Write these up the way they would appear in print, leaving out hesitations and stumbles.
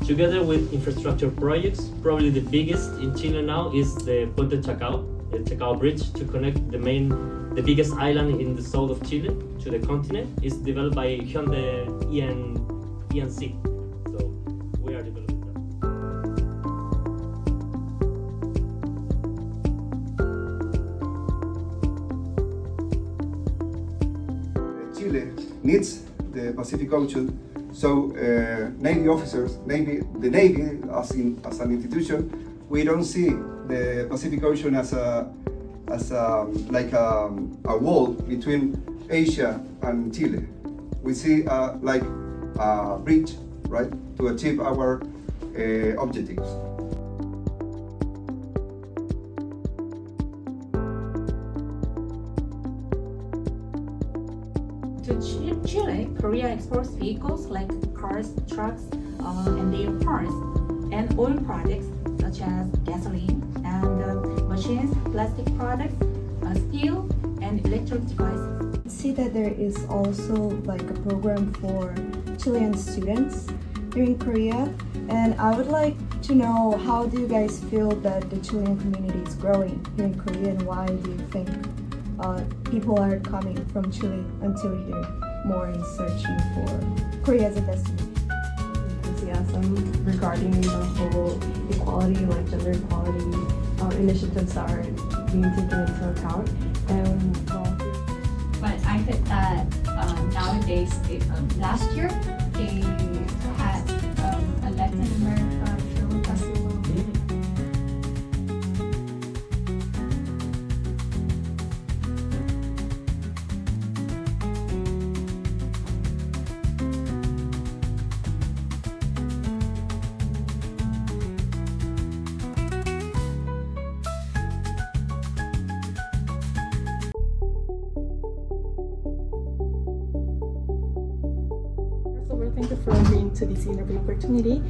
Together with infrastructure projects, probably the biggest in Chile now is the Puente Chacao, the Chacao Bridge, to connect the biggest island in the south of Chile to the continent. Is developed by Hyundai ENC. So we are developing that. Chile needs the Pacific Ocean, so Navy officers, the Navy as an institution, we don't see the Pacific Ocean as a wall between Asia and Chile. We see like a bridge, right, to achieve our objectives. To Chile, Korea exports vehicles like cars, trucks, and their parts, and oil products such as gasoline and machines, plastic products, steel, and electric devices. I see that there is also like a program for Chilean students here in Korea, and I would like to know, how do you guys feel that the Chilean community is growing here in Korea, and why do you think people are coming from Chile until here more and searching for Korea as a destination? Enthusiasm regarding the whole equality, like gender equality initiatives are being taken into account. And but I think that nowadays, last year they had a Latin American film festival. thank you for agreeing to this interview opportunity.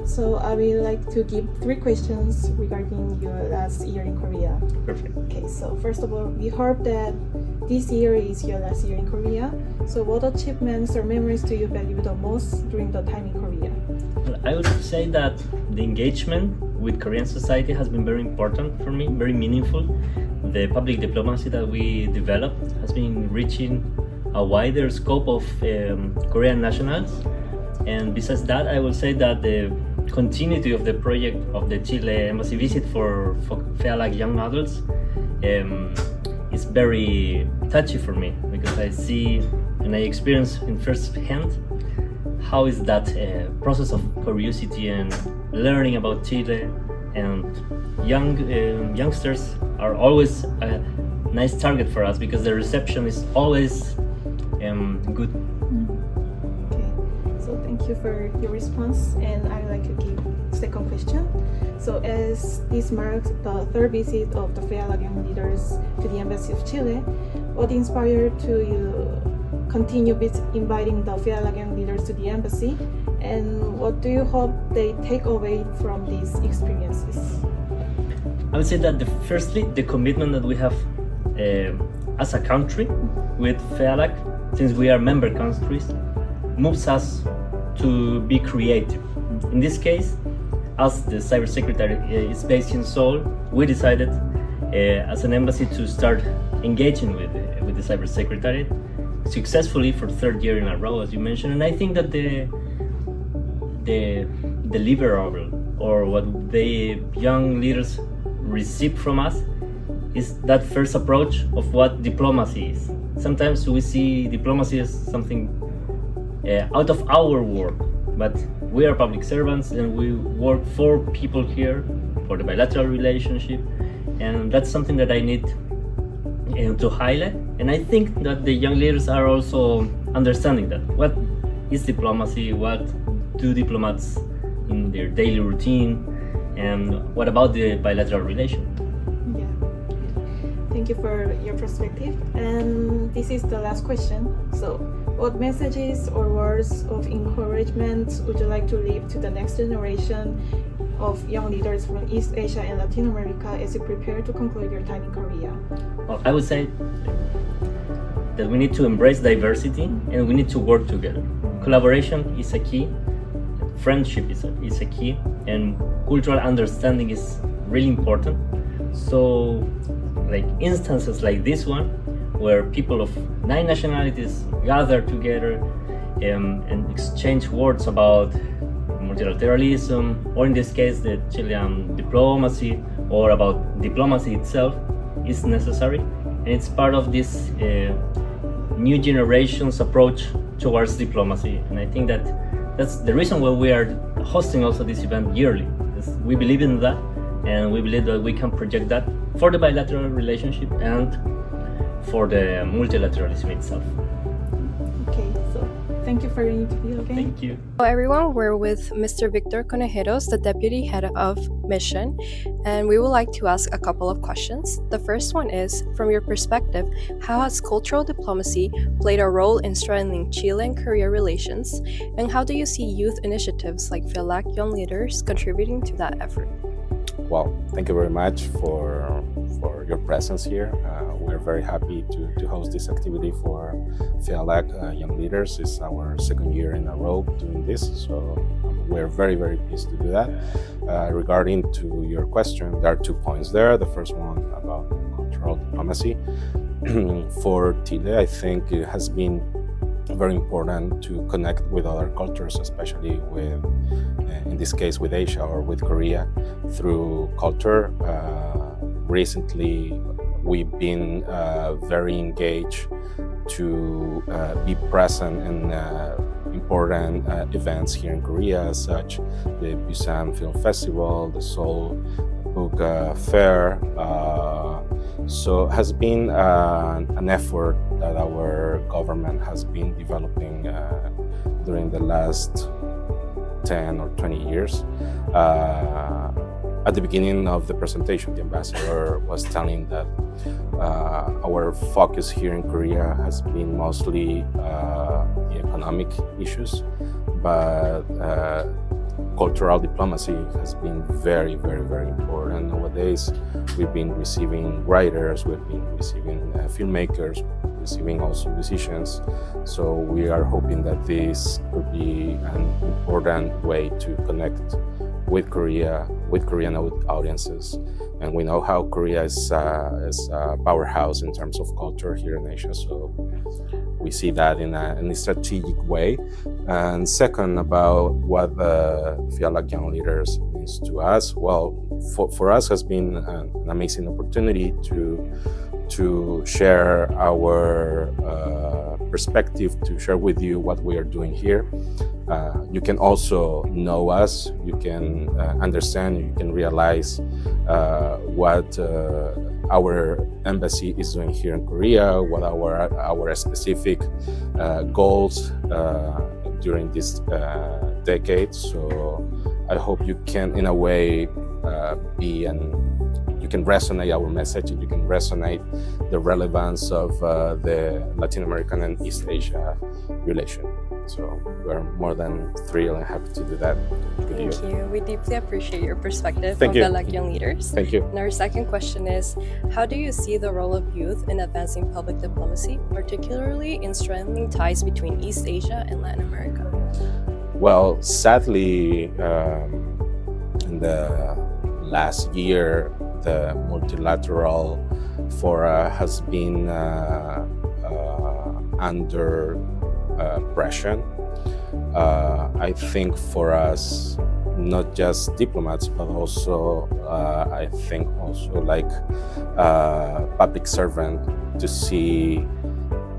So I would like to give 3 questions regarding your last year in Korea. Perfect. Okay, so first of all, we hope that this year is your last year in Korea. So what achievements or memories do you value the most during the time in Korea? I would say that the engagement with Korean society has been very important for me, very meaningful. The public diplomacy that we developed has been reaching a wider scope of Korean nationals. And besides that, I will say that the continuity of the project of the Chile Embassy visit for FEALAC Young Adults is very touchy for me, because I see and I experience in first hand how is that process of curiosity and learning about Chile, and youngsters are always a nice target for us because the reception is always good. Okay, so thank you for your response, and I would like to give second question. So as this marks the 3rd visit of the FEALAC Young Leaders to the Embassy of Chile, what inspired to you continue inviting the FEALAC Young Leaders to the Embassy, and what do you hope they take away from these experiences? I would say that firstly, the commitment that we have as a country with FEALAC, since we are member countries, moves us to be creative. In this case, as the Cyber Secretary is based in Seoul, we decided as an embassy to start engaging with the Cyber Secretary successfully for 3rd year in a row, as you mentioned. And I think that the deliverable, or what the young leaders receive from us, is that first approach of what diplomacy is. Sometimes we see diplomacy as something out of our work, but we are public servants and we work for people here, for the bilateral relationship, and that's something that I need to highlight. And I think that the young leaders are also understanding that. What is diplomacy? What do diplomats in their daily routine? And what about the bilateral relation? Yeah. Thank you for your perspective. And this is the last question. So, what messages or words of encouragement would you like to leave to the next generation of young leaders from East Asia and Latin America as you prepare to conclude your time in Korea? Well, I would say that we need to embrace diversity and we need to work together. Collaboration is a key. friendship is a key, and cultural understanding is really important. So, like instances like this one, where people of 9 nationalities gather together and exchange words about multilateralism, or in this case, the Chilean diplomacy, or about diplomacy itself, is necessary, and it's part of this new generation's approach towards diplomacy. And I think that's the reason why we are hosting also this event yearly. We believe in that, and we believe that we can project that for the bilateral relationship and for the multilateralism itself. Okay, so thank you for your interview again. Thank you. Hello everyone, we're with Mr. Victor Conejeros, the Deputy Head of Mission, and we would like to ask a couple of questions. The first one is, from your perspective, how has cultural diplomacy played a role in strengthening Chile and Korea relations, and how do you see youth initiatives like FEALAC Young Leaders contributing to that effort? Well, thank you very much for your presence here. We're very happy to host this activity for FEALAC Young Leaders. It's our second year in a row doing this, so we're very, very pleased to do that. Regarding to your question, there are 2 points there. The first one about cultural diplomacy. For Chile, I think it has been very important to connect with other cultures, especially with, in this case, with Asia or with Korea, through culture. Recently, we've been very engaged to be present in important events here in Korea, such the Busan Film Festival, the Seoul Book Fair. So it has been an effort that our government has been developing during the last 10 or 20 years. At the beginning of the presentation, the ambassador was telling that our focus here in Korea has been mostly the economic issues, but cultural diplomacy has been very, very, very important nowadays. We've been receiving writers, we've been receiving filmmakers, receiving also musicians. So we are hoping that this could be an important way to connect with Korea, with Korean audiences. And we know how Korea is a powerhouse in terms of culture here in Asia. So we see that in a strategic way. And second, about what the FEALAC Young Leaders means to us. Well, for us has been an amazing opportunity to share our perspective, to share with you what we are doing here. You can also know us, you can understand, you can realize what our embassy is doing here in Korea, what our specific goals during this decade. So I hope you can, in a way, you can resonate our message, and you can resonate the relevance of the Latin American and East Asia relation. So we're more than thrilled and happy to do that with you. Thank you. We deeply appreciate your perspective Thank on you. FEALAC Young Leaders. Thank you. And our second question is, how do you see the role of youth in advancing public diplomacy, particularly in strengthening ties between East Asia and Latin America? Well, sadly, in the last year, the multilateral fora has been under pressure. I think for us, not just diplomats, but also I think also like public servant, to see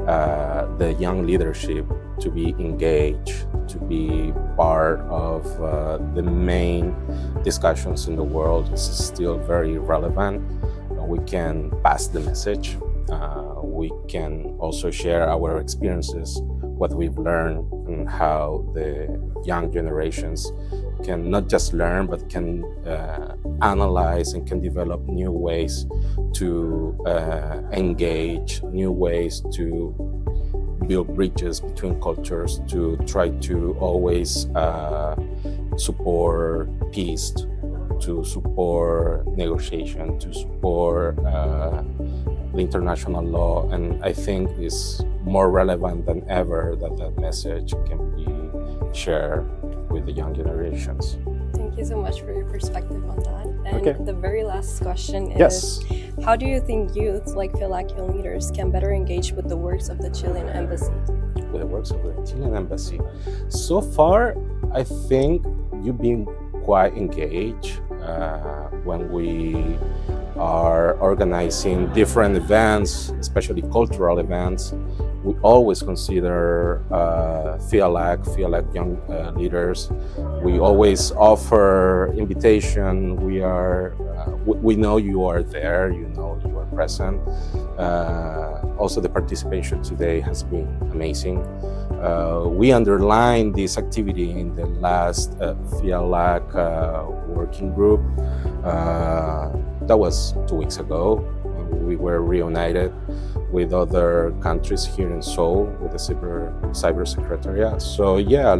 the young leadership to be engaged, to be part of the main discussions in the world is still very relevant. We can pass the message. We can also share our experiences, what we've learned, and how the young generations can not just learn, but can analyze and can develop new ways to engage, new ways to build bridges between cultures, to try to always support peace, to support negotiation, to support the international law. And I think it's more relevant than ever that that message can be shared with with the young generations. Thank you so much for your perspective on that. And Okay. the very last question is, Yes. how do you think youth like FEALAC Young Leaders can better engage with the works of the Chilean Embassy? With the works of the Chilean Embassy. So far, I think you've been quite engaged when we are organizing different events, especially cultural events. We always consider FEALAC Young Leaders. We always offer invitation. We know you are there. You know you are present. Also, the participation today has been amazing. We underlined this activity in the last FEALAC working group. That was 2 weeks ago. We were reunited with other countries here in Seoul with the cyber secretariat. So yeah,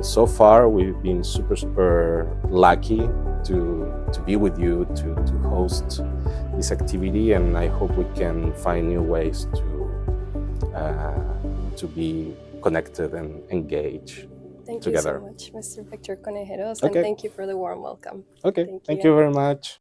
so far we've been super lucky to be with you, to host this activity, and I hope we can find new ways to be connected and engaged Thank together. you so much, Mr. Victor Conejeros, Okay. and thank you for the warm welcome. Okay, Thank thank you. you very much.